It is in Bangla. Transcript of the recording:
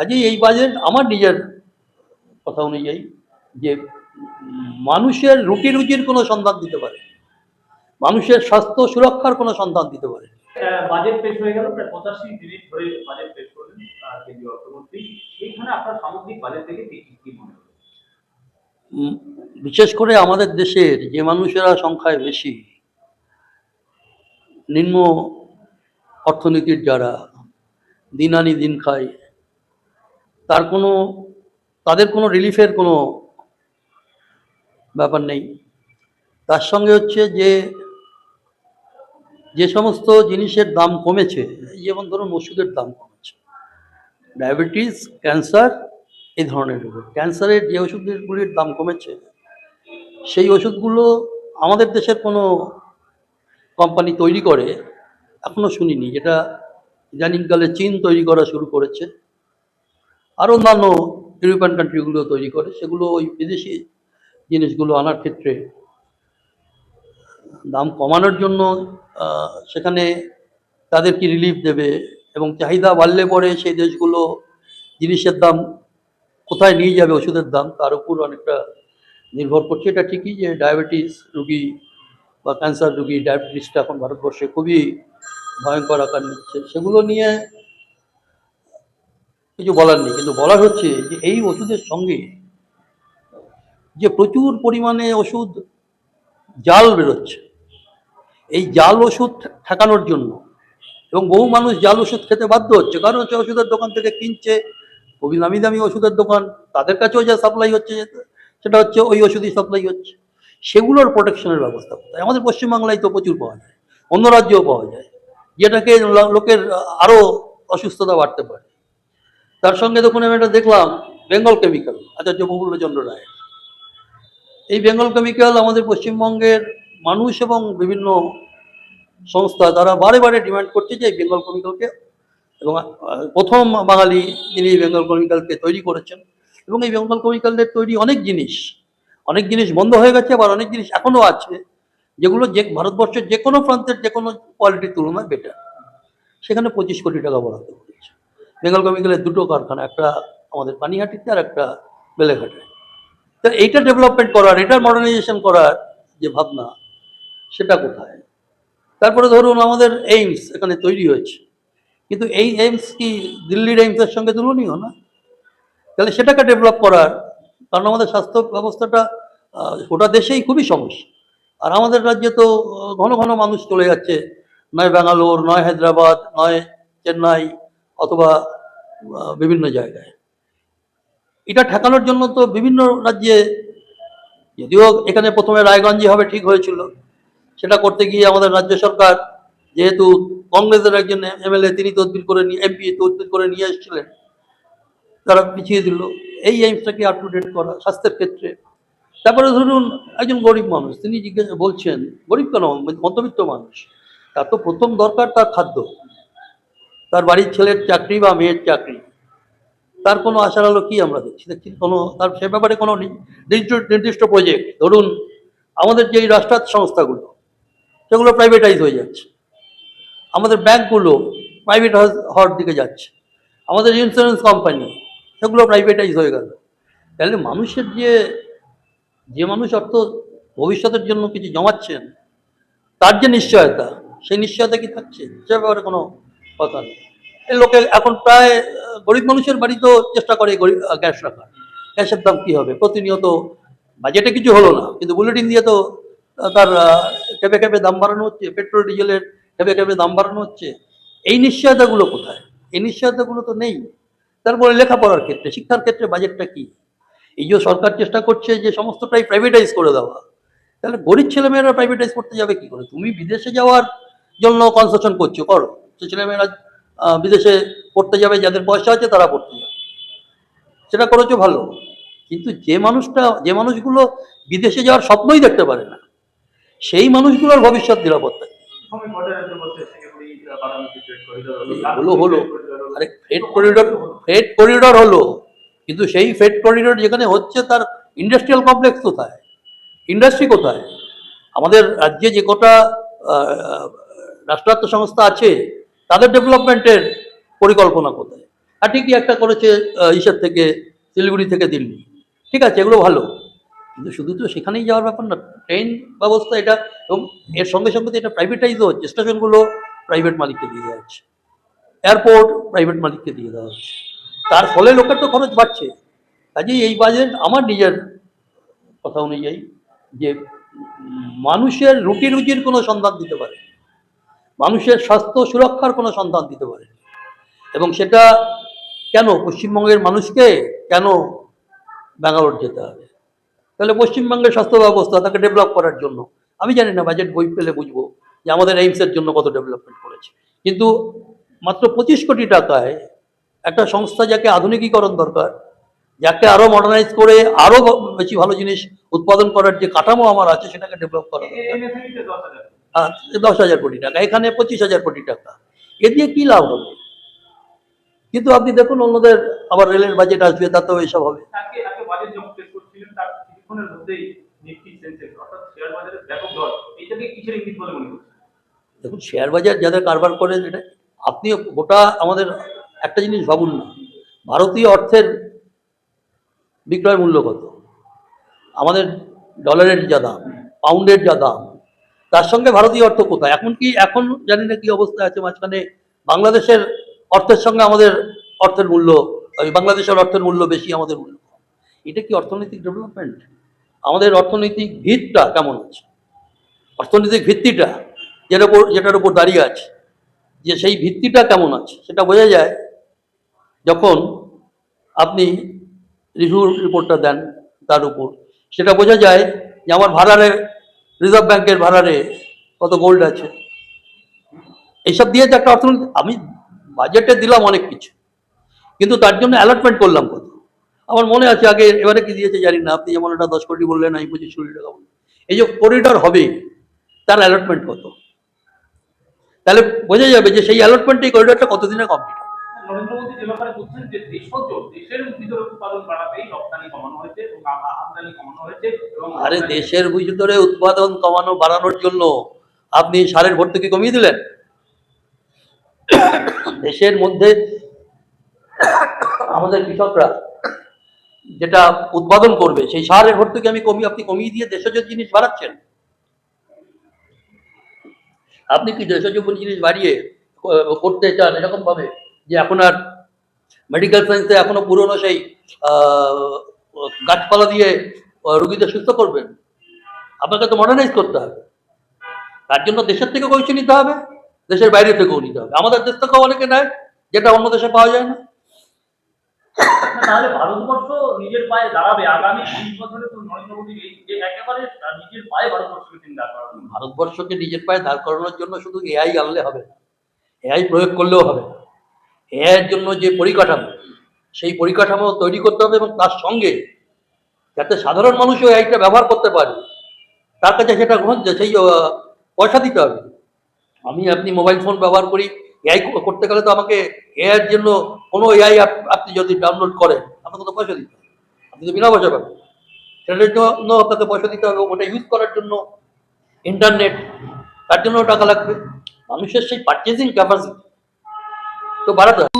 কাজেই এই বাজেট আমার নিজের কথা অনুযায়ী যে মানুষের রুটি রুজির কোনো সন্ধান দিতে পারে, মানুষের স্বাস্থ্য সুরক্ষার কোনো সন্ধান দিতে পারে। বাজেট পেশ হয়ে গেল, প্রায় 85 মিনিট ধরে বাজেট পেশ করলেন কেন্দ্রীয় অর্থমন্ত্রী। সেইখানে আপনার সামগ্রিক বাজেট থেকে কি মনে হলো? বিশেষ করে আমাদের দেশের যে মানুষেরা সংখ্যায় বেশি, নিম্ন অর্থনীতির যারা দিন আনি দিন খায়, তাদের কোনো রিলিফের কোনো ব্যাপার নেই। তার সঙ্গে হচ্ছে যে সমস্ত জিনিসের দাম কমেছে, যেমন ধরুন ওষুধের দাম কমেছে, ডায়াবেটিস, ক্যান্সার, এই ধরনের রোগ, ক্যান্সারের যে ওষুধগুলির দাম কমেছে, সেই ওষুধগুলো আমাদের দেশের কোনো কোম্পানি তৈরি করে এখনো শুনিনি, যেটা ইদানিংকালে চীন তৈরি করা শুরু করেছে, আর অন্যান্য ইউরোপিয়ান কান্ট্রিগুলো তৈরি করে। সেগুলো ওই বিদেশি জিনিসগুলো আনার ক্ষেত্রে দাম কমানোর জন্য সেখানে তাদের কি রিলিফ দেবে, এবং চাহিদা বাড়লে পরে সেই দেশগুলো জিনিসের দাম কোথায় নিয়ে যাবে, ওষুধের দাম, তার উপর অনেকটা নির্ভর করছে। এটা ঠিকই যে ডায়াবেটিস রুগী বা ক্যান্সার রুগী, ডায়াবেটিসটা এখন ভারতবর্ষে খুবই ভয়ঙ্কর আকার নিচ্ছে, সেগুলো নিয়ে কিছু বলার নেই। কিন্তু বলার হচ্ছে যে এই ওষুধের সঙ্গে যে প্রচুর পরিমাণে ওষুধ জাল বেরোচ্ছে, এই জাল ওষুধ ঠেকানোর জন্য, এবং বহু মানুষ জাল ওষুধ খেতে বাধ্য হচ্ছে, কারণ হচ্ছে ওষুধের দোকান থেকে কিনছে, খুবই নামি দামি ওষুধের দোকান, তাদের কাছেও যা সাপ্লাই হচ্ছে সেটা হচ্ছে ওই ওষুধই সাপ্লাই হচ্ছে। সেগুলোর প্রোটেকশনের ব্যবস্থা করতে হয়। আমাদের পশ্চিমবাংলায় তো প্রচুর পাওয়া যায়, অন্য রাজ্যেও পাওয়া যায়, যেটাকে লোকের আরও অসুস্থতা বাড়তে পারে। তার সঙ্গে দেখুন, আমি এটা দেখলাম বেঙ্গল কেমিক্যাল, আচার্য প্রফুল্লচন্দ্র রায়, এই বেঙ্গল কেমিক্যাল আমাদের পশ্চিমবঙ্গের মানুষ এবং বিভিন্ন সংস্থা তারা বারে বারে ডিমান্ড করছে যে এই বেঙ্গল কেমিক্যালকে, এবং প্রথম বাঙালি যিনি বেঙ্গল কেমিক্যালকে তৈরি করেছেন, এবং এই বেঙ্গল কেমিক্যালের তৈরি অনেক জিনিস বন্ধ হয়ে গেছে, আবার অনেক জিনিস এখনও আছে যেগুলো ভারতবর্ষের যে কোনো প্রান্তের যে কোনো কোয়ালিটির তুলনায় বেটার। সেখানে 25 কোটি টাকা বরাদ্দ করেছে। বেঙ্গল কেমিক্যালের দুটো কারখানা, একটা আমাদের পানিহাটিতে আর একটা বেলেঘাটায়। তো এইটা ডেভেলপমেন্ট করার, এটার মডার্নাইজেশন করার যে ভাবনা, সেটা কোথায়? তারপরে ধরুন আমাদের এইমস এখানে তৈরি হয়েছে, কিন্তু এই এইমস কি দিল্লির এইমসের সঙ্গে তুলনীয় না? তাহলে সেটাকে ডেভেলপ করার, কারণ আমাদের স্বাস্থ্য ব্যবস্থাটা গোটা দেশেই খুবই সমস্যা। আর আমাদের রাজ্যে তো ঘন ঘন মানুষ চলে যাচ্ছে, নয় ব্যাঙ্গালোর, নয় হায়দ্রাবাদ, নয় চেন্নাই, অথবা বিভিন্ন জায়গায়। এটা ঠেকানোর জন্য তো বিভিন্ন রাজ্যে, যদিও এখানে প্রথমে রায়গঞ্জে হবে ঠিক হয়েছিল, সেটা করতে গিয়ে আমাদের রাজ্য সরকার, যেহেতু কংগ্রেসের একজন এমএলএ, তিনি তদবির করে নিয়ে, এমপি তদবির করে নিয়ে এসেছিলেন, তারা পিছিয়ে দিল এই এইমসটাকে আপ টু ডেট করা স্বাস্থ্যের ক্ষেত্রে। তারপরে ধরুন একজন গরিব মানুষ, তিনি বলছেন, গরিব কেন, মধ্যবিত্ত মানুষ, তার তো প্রথম দরকার তার খাদ্য, তার বাড়ির ছেলের চাকরি বা মেয়ের চাকরি, তার কোনো আশার আলো কি আমরা দেখছি কোনো, তার সে ব্যাপারে কোনো নির্দিষ্ট প্রজেক্ট। ধরুন আমাদের যে রাষ্ট্রায়ত্ত সংস্থাগুলো, সেগুলো প্রাইভেটাইজ হয়ে যাচ্ছে, আমাদের ব্যাংকগুলো প্রাইভেট হওয়ার দিকে যাচ্ছে, আমাদের ইন্স্যুরেন্স কোম্পানি, সেগুলো প্রাইভেটাইজ হয়ে গেল। তাহলে মানুষের যে মানুষ অর্থ ভবিষ্যতের জন্য কিছু জমাচ্ছেন, তার যে নিশ্চয়তা, সেই নিশ্চয়তা কি থাকছে? সে ব্যাপারে কোনো কথা নেই। এই লোকে এখন প্রায় গরিব মানুষের বাড়িতেও চেষ্টা করে গ্যাস রাখার। গ্যাসের দাম কী হবে, প্রতিনিয়ত বাজেটে কিছু হলো না, কিন্তু বুলেটিন দিয়ে তো তার খেপে খেপে দাম বাড়ানো হচ্ছে, পেট্রোল ডিজেলের খেপে খেপে দাম বাড়ানো হচ্ছে। এই নিশ্চয়তাগুলো কোথায়? এই নিশ্চয়তাগুলো তো নেই। তারপরে লেখাপড়ার ক্ষেত্রে, শিক্ষার ক্ষেত্রে বাজেটটা কি? এই যে সরকার চেষ্টা করছে যে সমস্তটাই প্রাইভেটাইজ করে দেওয়া, তাহলে গরিব ছেলেমেয়েরা প্রাইভেটাইজ করতে যাবে কি করে? তুমি বিদেশে যাওয়ার জন্য কনসেশন করছো, করো, সে ছেলেমেয়েরা বিদেশে পড়তে যাবে, যাদের পয়সা আছে তারা পড়তে যাবে, সেটা করেছো ভালো। কিন্তু যে মানুষগুলো বিদেশে যাওয়ার স্বপ্নই দেখতে পারে না, সেই মানুষগুলোর ভবিষ্যৎ নিরাপত্তা হলো। আরে ফ্রেড করিডর হলো, কিন্তু সেই ফ্রেড করিডর যেখানে হচ্ছে, তার ইন্ডাস্ট্রিয়াল কমপ্লেক্স কোথায়, ইন্ডাস্ট্রি কোথায়? আমাদের রাজ্যে যে কটা রাষ্ট্রায়ত্ত সংস্থা আছে, তাদের ডেভেলপমেন্টের পরিকল্পনা কোথায়? আর ঠিকই একটা করেছে ইসের থেকে, শিলিগুড়ি থেকে দিল্লি, ঠিক আছে, এগুলো ভালো। কিন্তু শুধু তো সেখানেই যাওয়ার ব্যাপার না, ট্রেন ব্যবস্থা এটা, এবং এর সঙ্গে সঙ্গে তো এটা প্রাইভেটাইজও হচ্ছে, স্টেশনগুলো প্রাইভেট মালিককে দিয়ে দেওয়া হচ্ছে, এয়ারপোর্ট প্রাইভেট মালিককে দিয়ে দেওয়া হচ্ছে, তার ফলে লোকের তো খরচ বাড়ছে। কাজেই এই বাজেট আমার নিজের কথা অনুযায়ী যে মানুষের রুটি রুজির কোনো সন্ধান দিতে পারে, মানুষের স্বাস্থ্য সুরক্ষার কোনো সন্ধান দিতে পারে, এবং সেটা কেন পশ্চিমবঙ্গের মানুষকে কেন ব্যাঙ্গালোর যেতে হবে? তাহলে পশ্চিমবঙ্গের স্বাস্থ্য ব্যবস্থা তাকে ডেভেলপ করার জন্য, আমি জানি না, বাজেট বই পেলে বুঝবো যে আমাদের এইমসের জন্য কত ডেভেলপমেন্ট করেছে, কিন্তু মাত্র 25 কোটি টাকায় একটা সংস্থা যাকে আধুনিকীকরণ দরকার, যাকে আরো মডার্নাইজ করে আরো বেশি ভালো জিনিস উৎপাদন করার যে কাঠামো আমার আছে সেটাকে ডেভেলপ করা দরকার। এমএসএমইতে 10,000 আর 10,000 কোটি টাকা, এখানে 25,000 কোটি টাকা, এ দিয়ে কি লাভ হবে? কিন্তু আপনি দেখুন অন্যদের আবার রেলের বাজেট আসবে, তাতেও এসব হবে। আজকে আজকে বাজেট যখন পেশ করছিলেন তার কিছুক্ষণের মধ্যেই নিফটি সেন্সেক্স অর্থাৎ শেয়ার বাজারের ব্যাপক দর, এইটাকে কিসের ইঙ্গিত বলে মনে করছেন? দেখুন শেয়ার বাজার যাদের কারবার করে, এটা আপনি গোটা আমাদের একটা জিনিস ভাবুন না, ভারতীয় অর্থের বিক্রয় মূল্য কত, আমাদের ডলারের যা দাম, পাউন্ডের যা দাম, তার সঙ্গে ভারতীয় অর্থ কোথায়? এখন জানি না কি অবস্থা আছে, মাঝখানে বাংলাদেশের অর্থের সঙ্গে আমাদের অর্থের মূল্য, বাংলাদেশের অর্থের মূল্য বেশি, আমাদের মূল্য কম। এটা কি অর্থনৈতিক ডেভেলপমেন্ট? আমাদের অর্থনৈতিক ভিতটা কেমন আছে, অর্থনৈতিক ভিত্তিটা যেটার উপর দাঁড়িয়ে আছে, যে সেই ভিত্তিটা কেমন আছে সেটা বোঝা যায় যখন আপনি রিভিউ রিপোর্টটা দেন, তার উপর সেটা বোঝা যায় যে আমার ভাড়ারে, রিজার্ভ ব্যাংকের ভাড়ারে কত গোল্ড আছে, এইসব দিয়ে যে একটা অর্থনীতি। আমি বাজেটে দিলাম অনেক কিছু, কিন্তু তার জন্য অ্যালটমেন্ট করলাম কত? আমার মনে আছে আগে, এবারে কি দিয়েছে জানি না, আপনি যেমন এটা 10 কোটি বললেন, আমি 25 কোটি টাকা বললেন, এই যে করিডর হবে তার অ্যালটমেন্ট কত? তাহলে বোঝা যাবে যে সেই অ্যালটমেন্ট, এই করিডরটা কতদিনে কমপ্লিট হবে। নরেন্দ্র মোদী যে ব্যাপারে বলছেন যে দেশের ভিতরে উৎপাদন বাড়াতেই রপ্তানি কমানো হয়েছে এবং আমদানি কমানো হয়েছে এবং আরে দেশের ভিতরে উৎপাদন কমানো বাড়ানোর জন্য আপনি সারের ভর্তুকি কমিয়ে দিলেন, দেশের মধ্যে আমাদের কৃষকরা যেটা উৎপাদন করবে সেই সারের ভর্তুকি আপনি কমিয়ে দিয়ে দেশজ জিনিস বাড়াচ্ছেন। আপনি কি দেশজ জিনিস বাড়িয়ে করতে চান এরকম ভাবে যে এখন আর মেডিকেল সায়েন্সে এখনো পুরনো সেই গাছপালা দিয়ে রোগীদের সুস্থ করবেন? আপনাকে তো মডার্নাইজ করতে হবে, তার জন্য দেশের থেকেও কিছু নিতে হবে, দেশের বাইরে থেকেও নিতে হবে, আমাদের দেশ থেকেও অনেকে নেয় যেটা অন্য দেশে পাওয়া যায় না। তাহলে ভারতবর্ষ নিজের পায়ে দাঁড়াবে আগামী 20 বছরে? তো নরেন্দ্র মোদী এই যে একেবারে নিজের পায়ে ভারতবর্ষকে তিনি দাঁড় করাবেন। ভারতবর্ষকে নিজের পায়ে দাঁড় করানোর জন্য শুধু এআই আনলে হবে না, এআই প্রয়োগ করলেও হবে না। এআই এর জন্য যে পরিকাঠামো, সেই পরিকাঠামো তৈরি করতে হবে, এবং তার সঙ্গে যাতে সাধারণ মানুষও এআইটা ব্যবহার করতে পারে, তার কাছে সেটা সেই পয়সা দিতে হবে। আপনি মোবাইল ফোন ব্যবহার করি, এআই করতে গেলে তো আমাকে এআই এর জন্য কোনো এআই আপনি যদি ডাউনলোড করেন, আপনাকে তো পয়সা দিতে হবে, আপনি তো বিনা পয়সা পাবেন, সেটার জন্য আপনাকে পয়সা দিতে হবে, ওটা ইউজ করার জন্য ইন্টারনেট, তার জন্য টাকা লাগবে। মানুষের সেই পারচেজিং ক্যাপাসিটি তো বাড়াতে হবে।